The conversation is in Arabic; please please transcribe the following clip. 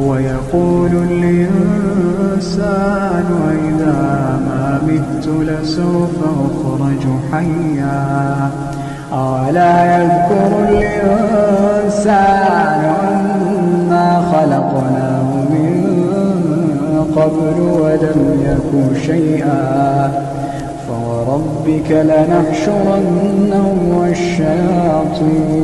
ويقول الإنسان أإذا ما مت لسوف أخرج حيا أولا يذكر الإنسان أنا خلقناه من قبل ولم يك شيئا فوربك لنحشرنهم والشياطين